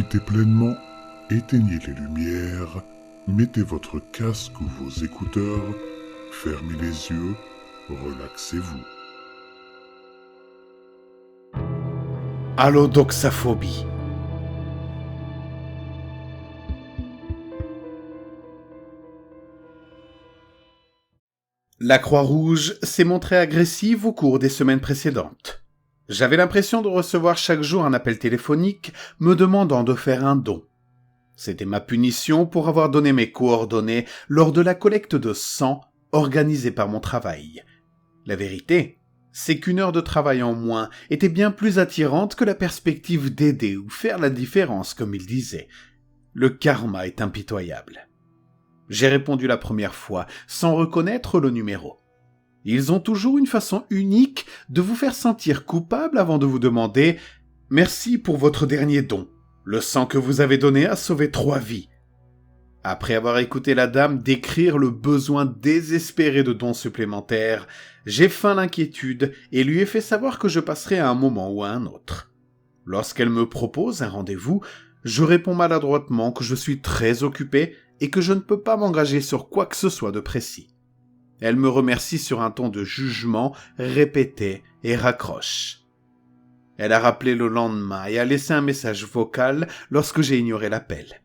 profitez pleinement, éteignez les lumières, mettez votre casque ou vos écouteurs, fermez les yeux, relaxez-vous. Allodoxaphobie. La Croix-Rouge s'est montrée agressive au cours des semaines précédentes. J'avais l'impression de recevoir chaque jour un appel téléphonique me demandant de faire un don. C'était ma punition pour avoir donné mes coordonnées lors de la collecte de sang organisée par mon travail. La vérité, c'est qu'une heure de travail en moins était bien plus attirante que la perspective d'aider ou faire la différence, comme il disait. Le karma est impitoyable. J'ai répondu la première fois, sans reconnaître le numéro. Ils ont toujours une façon unique de vous faire sentir coupable avant de vous demander « Merci pour votre dernier don. Le sang que vous avez donné a sauvé 3 vies. » Après avoir écouté la dame décrire le besoin désespéré de dons supplémentaires, j'ai feint l'inquiétude et lui ai fait savoir que je passerai à un moment ou à un autre. Lorsqu'elle me propose un rendez-vous, je réponds maladroitement que je suis très occupé et que je ne peux pas m'engager sur quoi que ce soit de précis. Elle me remercie sur un ton de jugement répété et raccroche. Elle a rappelé le lendemain et a laissé un message vocal lorsque j'ai ignoré l'appel.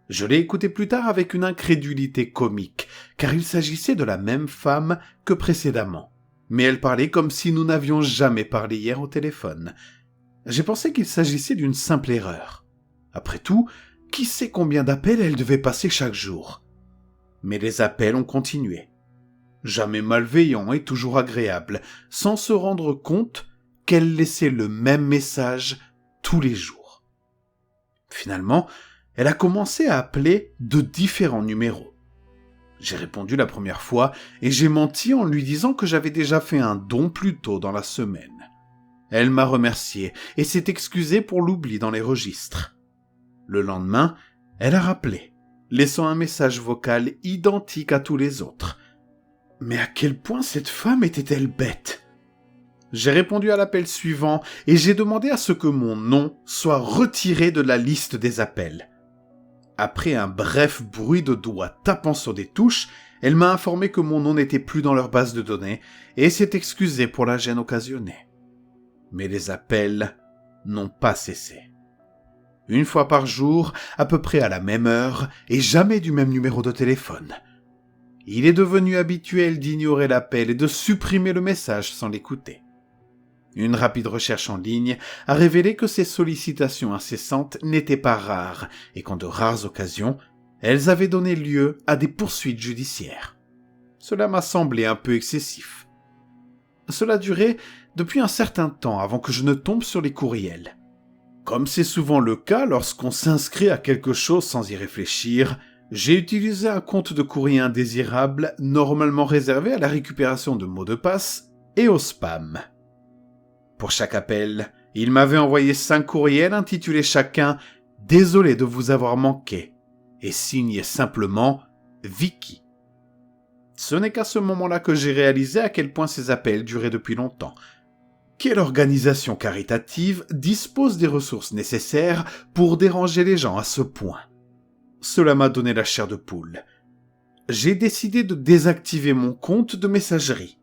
Je l'ai écouté plus tard avec une incrédulité comique, car il s'agissait de la même femme que précédemment. Mais elle parlait comme si nous n'avions jamais parlé hier au téléphone. J'ai pensé qu'il s'agissait d'une simple erreur. Après tout, qui sait combien d'appels elle devait passer chaque jour? Mais les appels ont continué. Jamais malveillants et toujours agréables, sans se rendre compte qu'elle laissait le même message tous les jours. Finalement, elle a commencé à appeler de différents numéros. J'ai répondu la première fois et j'ai menti en lui disant que j'avais déjà fait un don plus tôt dans la semaine. Elle m'a remercié et s'est excusée pour l'oubli dans les registres. Le lendemain, elle a rappelé, laissant un message vocal identique à tous les autres. Mais à quel point cette femme était-elle bête? J'ai répondu à l'appel suivant et j'ai demandé à ce que mon nom soit retiré de la liste des appels. Après un bref bruit de doigts tapant sur des touches, elle m'a informé que mon nom n'était plus dans leur base de données et s'est excusée pour la gêne occasionnée. Mais les appels n'ont pas cessé. 1 fois par jour, à peu près à la même heure, et jamais du même numéro de téléphone. Il est devenu habituel d'ignorer l'appel et de supprimer le message sans l'écouter. Une rapide recherche en ligne a révélé que ces sollicitations incessantes n'étaient pas rares et qu'en de rares occasions, elles avaient donné lieu à des poursuites judiciaires. Cela m'a semblé un peu excessif. Cela durait depuis un certain temps avant que je ne tombe sur les courriels. Comme c'est souvent le cas lorsqu'on s'inscrit à quelque chose sans y réfléchir, j'ai utilisé un compte de courrier indésirable normalement réservé à la récupération de mots de passe et au spam. Pour chaque appel, il m'avait envoyé 5 courriels intitulés chacun « Désolé de vous avoir manqué » et signé simplement « Vicky ». Ce n'est qu'à ce moment-là que j'ai réalisé à quel point ces appels duraient depuis longtemps. Quelle organisation caritative dispose des ressources nécessaires pour déranger les gens à ce point? Cela m'a donné la chair de poule. J'ai décidé de désactiver mon compte de messagerie.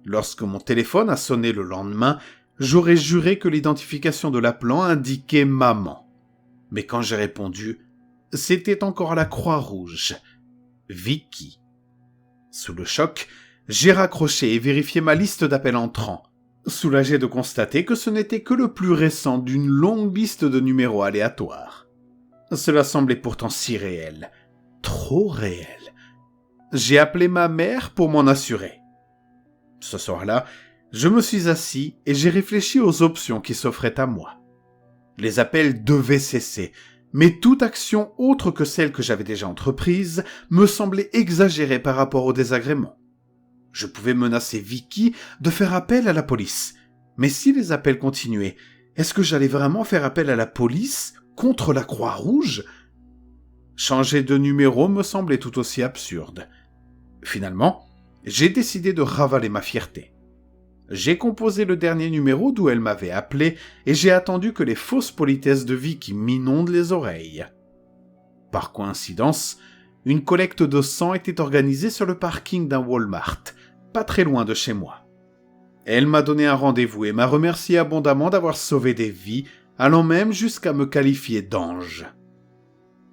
Lorsque mon téléphone a sonné le lendemain, j'aurais juré que l'identification de l'appelant indiquait maman. Mais quand j'ai répondu, c'était encore la Croix-Rouge. Vicky. Sous le choc, j'ai raccroché et vérifié ma liste d'appels entrants. Soulagé de constater que ce n'était que le plus récent d'une longue liste de numéros aléatoires. Cela semblait pourtant si réel, trop réel. J'ai appelé ma mère pour m'en assurer. Ce soir-là, je me suis assis et j'ai réfléchi aux options qui s'offraient à moi. Les appels devaient cesser, mais toute action autre que celle que j'avais déjà entreprise me semblait exagérée par rapport au désagrément. Je pouvais menacer Vicky de faire appel à la police. Mais si les appels continuaient, est-ce que j'allais vraiment faire appel à la police contre la Croix-Rouge? Changer de numéro me semblait tout aussi absurde. Finalement, j'ai décidé de ravaler ma fierté. J'ai composé le dernier numéro d'où elle m'avait appelé et j'ai attendu que les fausses politesses de Vicky m'inondent les oreilles. Par coïncidence, une collecte de sang était organisée sur le parking d'un Walmart, pas très loin de chez moi. Elle m'a donné un rendez-vous et m'a remercié abondamment d'avoir sauvé des vies, allant même jusqu'à me qualifier d'ange.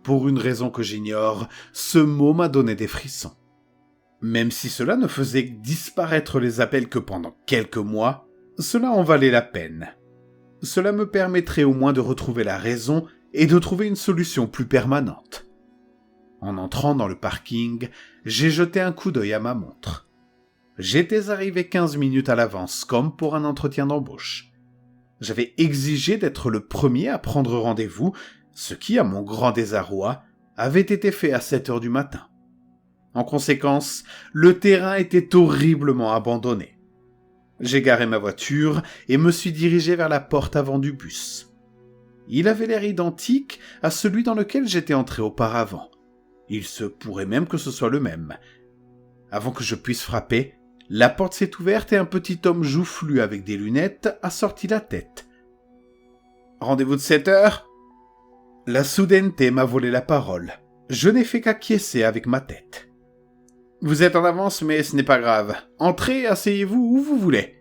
Pour une raison que j'ignore, ce mot m'a donné des frissons. Même si cela ne faisait disparaître les appels que pendant quelques mois, cela en valait la peine. Cela me permettrait au moins de retrouver la raison et de trouver une solution plus permanente. En entrant dans le parking, j'ai jeté un coup d'œil à ma montre. J'étais arrivé 15 minutes à l'avance, comme pour un entretien d'embauche. J'avais exigé d'être le premier à prendre rendez-vous, ce qui, à mon grand désarroi, avait été fait à 7 heures du matin. En conséquence, le terrain était horriblement abandonné. J'ai garé ma voiture et me suis dirigé vers la porte avant du bus. Il avait l'air identique à celui dans lequel j'étais entré auparavant. Il se pourrait même que ce soit le même. Avant que je puisse frapper, la porte s'est ouverte et un petit homme joufflu avec des lunettes a sorti la tête. « Rendez-vous de 7 heures ?» La soudaineté m'a volé la parole. Je n'ai fait qu'acquiescer avec ma tête. « Vous êtes en avance, mais ce n'est pas grave. Entrez, asseyez-vous où vous voulez. »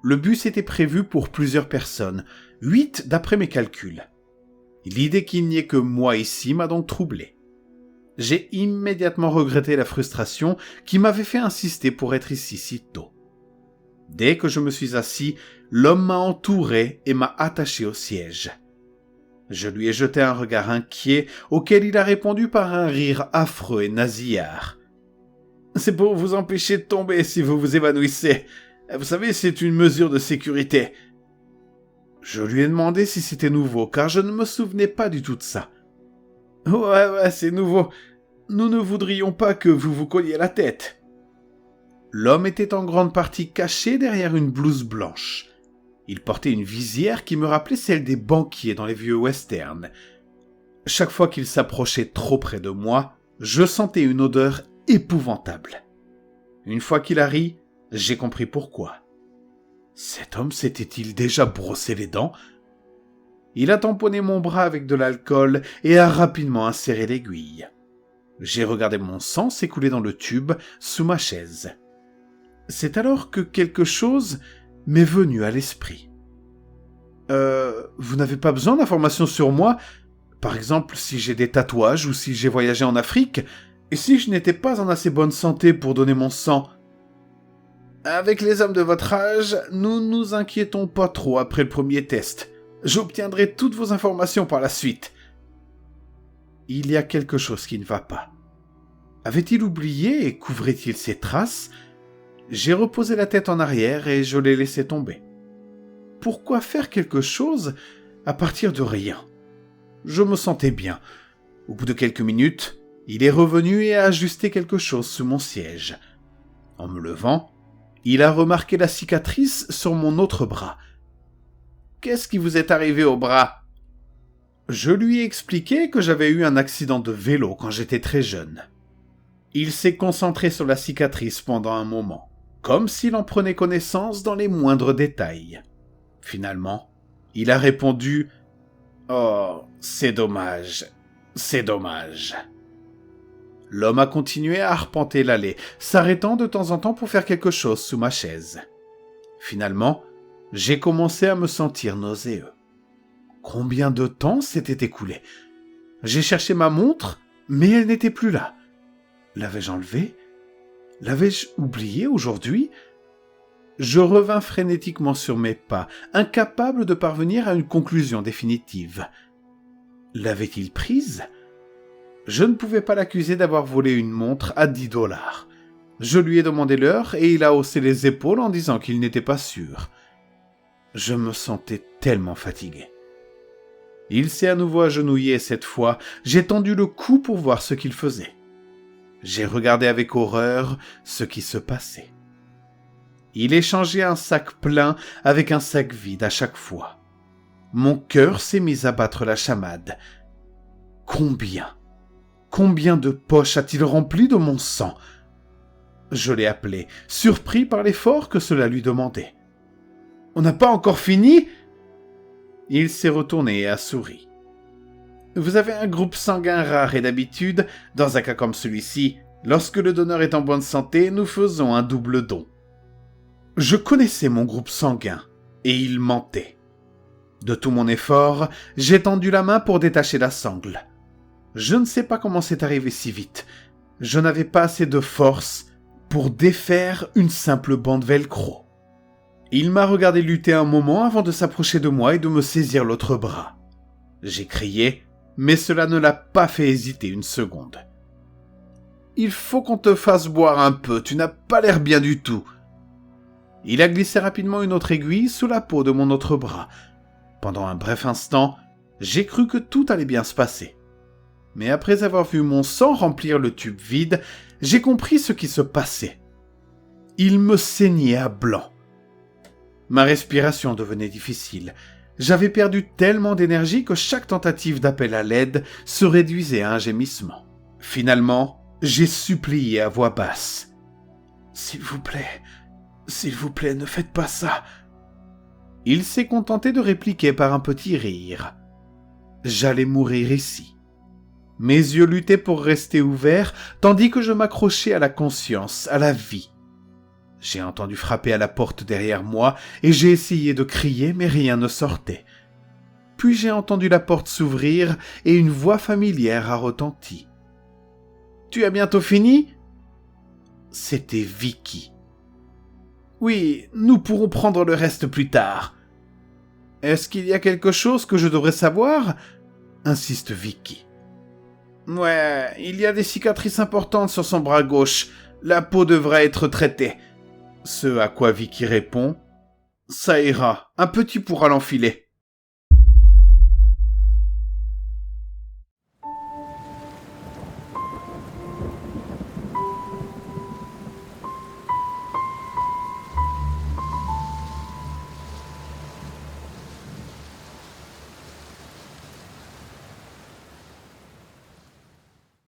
Le bus était prévu pour plusieurs personnes, 8 d'après mes calculs. L'idée qu'il n'y ait que moi ici m'a donc troublé. J'ai immédiatement regretté la frustration qui m'avait fait insister pour être ici si tôt. Dès que je me suis assis, l'homme m'a entouré et m'a attaché au siège. Je lui ai jeté un regard inquiet auquel il a répondu par un rire affreux et nasillard. « C'est pour vous empêcher de tomber si vous vous évanouissez. Vous savez, c'est une mesure de sécurité. » Je lui ai demandé si c'était nouveau, car je ne me souvenais pas du tout de ça. « Ouais, c'est nouveau. Nous ne voudrions pas que vous vous colliez la tête. » L'homme était en grande partie caché derrière une blouse blanche. Il portait une visière qui me rappelait celle des banquiers dans les vieux westerns. Chaque fois qu'il s'approchait trop près de moi, je sentais une odeur épouvantable. Une fois qu'il a ri, j'ai compris pourquoi. Cet homme s'était-il déjà brossé les dents ? Il a tamponné mon bras avec de l'alcool et a rapidement inséré l'aiguille. J'ai regardé mon sang s'écouler dans le tube sous ma chaise. C'est alors que quelque chose m'est venu à l'esprit. Vous n'avez pas besoin d'informations sur moi ? Par exemple, si j'ai des tatouages ou si j'ai voyagé en Afrique ? Et si je n'étais pas en assez bonne santé pour donner mon sang ? Avec les hommes de votre âge, nous ne nous inquiétons pas trop après le premier test. J'obtiendrai toutes vos informations par la suite. Il y a quelque chose qui ne va pas. Avait-il oublié et couvrait-il ses traces ? J'ai reposé la tête en arrière et je l'ai laissé tomber. Pourquoi faire quelque chose à partir de rien ? Je me sentais bien. Au bout de quelques minutes, il est revenu et a ajusté quelque chose sous mon siège. En me levant, il a remarqué la cicatrice sur mon autre bras. « Qu'est-ce qui vous est arrivé au bras ?» Je lui ai expliqué que j'avais eu un accident de vélo quand j'étais très jeune. Il s'est concentré sur la cicatrice pendant un moment, comme s'il en prenait connaissance dans les moindres détails. Finalement, il a répondu « Oh, c'est dommage, c'est dommage. » L'homme a continué à arpenter l'allée, s'arrêtant de temps en temps pour faire quelque chose sous ma chaise. Finalement, j'ai commencé à me sentir nauséeux. Combien de temps s'était écoulé ? J'ai cherché ma montre, mais elle n'était plus là. L'avais-je enlevée ? L'avais-je oubliée aujourd'hui ? Je revins frénétiquement sur mes pas, incapable de parvenir à une conclusion définitive. L'avait-il prise ? Je ne pouvais pas l'accuser d'avoir volé une montre à $10. Je lui ai demandé l'heure et il a haussé les épaules en disant qu'il n'était pas sûr. Je me sentais tellement fatigué. Il s'est à nouveau agenouillé et cette fois, j'ai tendu le cou pour voir ce qu'il faisait. J'ai regardé avec horreur ce qui se passait. Il échangeait un sac plein avec un sac vide à chaque fois. Mon cœur s'est mis à battre la chamade. Combien de poches a-t-il rempli de mon sang ? Je l'ai appelé, surpris par l'effort que cela lui demandait. « On n'a pas encore fini ?» Il s'est retourné et a souri. « Vous avez un groupe sanguin rare et d'habitude, dans un cas comme celui-ci, lorsque le donneur est en bonne santé, nous faisons un double don. » Je connaissais mon groupe sanguin, et il mentait. De tout mon effort, j'ai tendu la main pour détacher la sangle. Je ne sais pas comment c'est arrivé si vite. Je n'avais pas assez de force pour défaire une simple bande velcro. Il m'a regardé lutter un moment avant de s'approcher de moi et de me saisir l'autre bras. J'ai crié, mais cela ne l'a pas fait hésiter une seconde. « Il faut qu'on te fasse boire un peu, tu n'as pas l'air bien du tout. » Il a glissé rapidement une autre aiguille sous la peau de mon autre bras. Pendant un bref instant, j'ai cru que tout allait bien se passer. Mais après avoir vu mon sang remplir le tube vide, j'ai compris ce qui se passait. Il me saignait à blanc. Ma respiration devenait difficile. J'avais perdu tellement d'énergie que chaque tentative d'appel à l'aide se réduisait à un gémissement. Finalement, j'ai supplié à voix basse. « S'il vous plaît, ne faites pas ça. » Il s'est contenté de répliquer par un petit rire. J'allais mourir ici. Mes yeux luttaient pour rester ouverts, tandis que je m'accrochais à la conscience, à la vie. J'ai entendu frapper à la porte derrière moi, et j'ai essayé de crier, mais rien ne sortait. Puis j'ai entendu la porte s'ouvrir, et une voix familière a retenti. « Tu as bientôt fini ?» C'était Vicky. « Oui, nous pourrons prendre le reste plus tard. »« Est-ce qu'il y a quelque chose que je devrais savoir ?» insiste Vicky. « Ouais, il y a des cicatrices importantes sur son bras gauche. La peau devrait être traitée. » Ce à quoi Vicky répond « Ça ira, un petit pourra l'enfiler. »